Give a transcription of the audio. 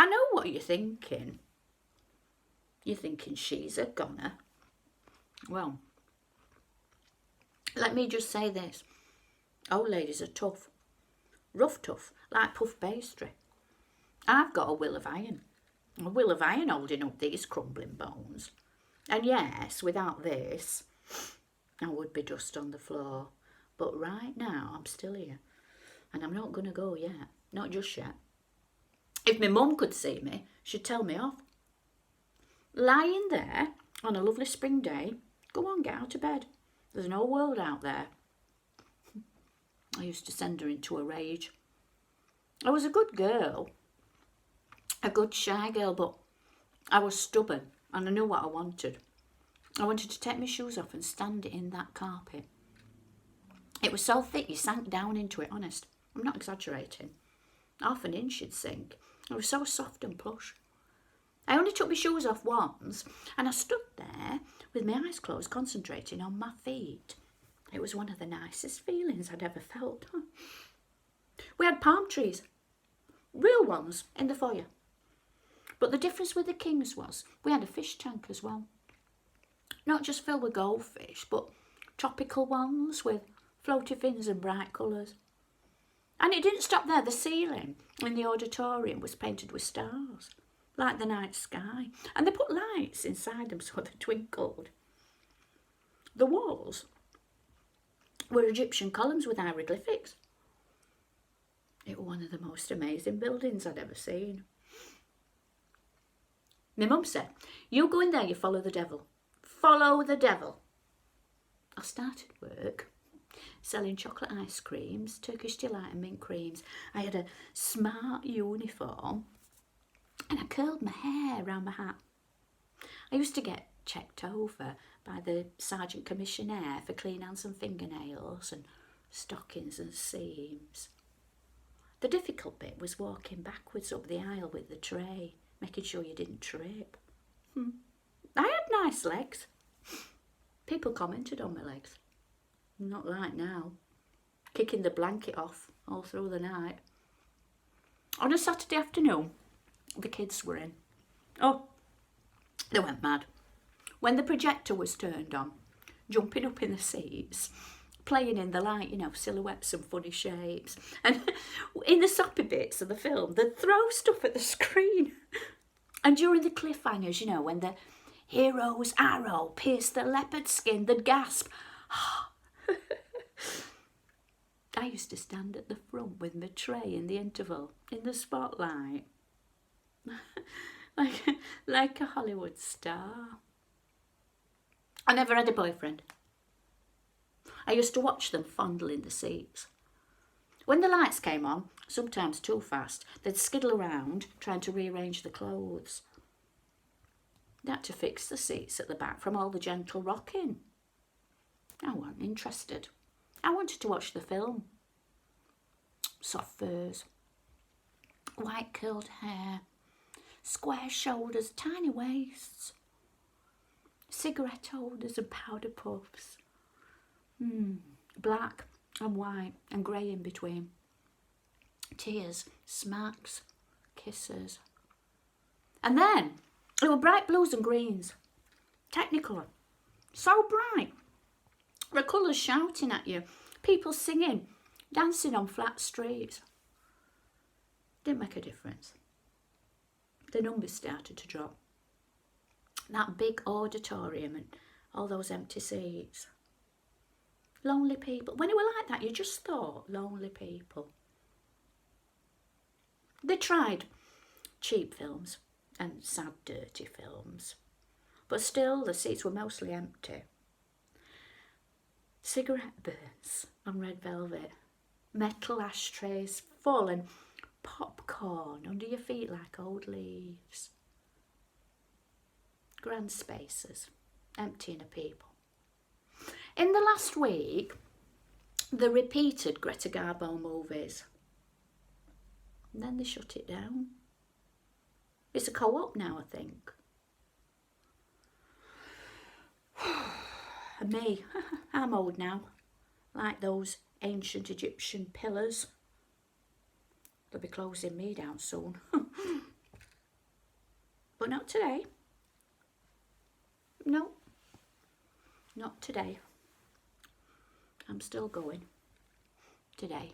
I know what you're thinking. You're thinking she's a goner. Well, let me just say this. Old ladies are tough. Rough tough, like puff pastry. I've got a will of iron. A will of iron holding up these crumbling bones. And yes, without this, I would be dust on the floor. But right now, I'm still here. And I'm not going to go yet. Not just yet. If my mum could see me, she'd tell me off. Lying there on a lovely spring day, go on, get out of bed. There's no world out there. I used to send her into a rage. I was a good girl. A good shy girl, but I was stubborn and I knew what I wanted. I wanted to take my shoes off and stand in that carpet. It was so thick you sank down into it, honest. I'm not exaggerating. Half an inch you'd sink. It was so soft and plush. I only took my shoes off once and I stood there with my eyes closed, concentrating on my feet. It was one of the nicest feelings I'd ever felt. We had palm trees, real ones, in the foyer. But the difference with the Kings was we had a fish tank as well. Not just filled with goldfish, but tropical ones with floaty fins and bright colours. And it didn't stop there. The ceiling in the auditorium was painted with stars, like the night sky. And they put lights inside them so they twinkled. The walls were Egyptian columns with hieroglyphics. It was one of the most amazing buildings I'd ever seen. My mum said, you go in there, you follow the devil. Follow the devil. I started work selling chocolate ice creams, Turkish delight and mint creams. I had a smart uniform and I curled my hair around my hat. I used to get checked over by the sergeant commissionaire for clean hands and fingernails and stockings and seams. The difficult bit was walking backwards up the aisle with the tray, making sure you didn't trip. I had nice legs. People commented on my legs. Not like now. Kicking the blanket off all through the night. On a Saturday afternoon, the kids were in. Oh, they went mad. When the projector was turned on, jumping up in the seats, playing in the light, silhouettes and funny shapes. And in the soppy bits of the film, they'd throw stuff at the screen. And during the cliffhangers, when the hero's arrow pierced the leopard skin, they'd gasp. I used to stand at the front with my tray in the interval, in the spotlight. like a Hollywood star. I never had a boyfriend. I used to watch them fondling the seats. When the lights came on, sometimes too fast, they'd skiddle around trying to rearrange the clothes. They had to fix the seats at the back from all the gentle rocking. I wasn't interested. I wanted to watch the film. Soft furs, white curled hair, square shoulders, tiny waists, cigarette holders and powder puffs. Black and white and grey in between. Tears, smacks, kisses. And then there were bright blues and greens. Technicolor. So bright. The colours shouting at you. People singing. Dancing on flat streets. Didn't make a difference. The numbers started to drop. That big auditorium and all those empty seats. Lonely people. When it were like that, you just thought lonely people. They tried cheap films and sad, dirty films. But still, the seats were mostly empty. Cigarette burns on red velvet. Metal ashtrays full and popcorn under your feet like old leaves. Grand spaces, emptying of people. In the last week, they repeated Greta Garbo movies. And then they shut it down. It's a co-op now, I think. And me, I'm old now, like those ancient Egyptian pillars. They'll be closing me down soon. But not today. No, not today. I'm still going today.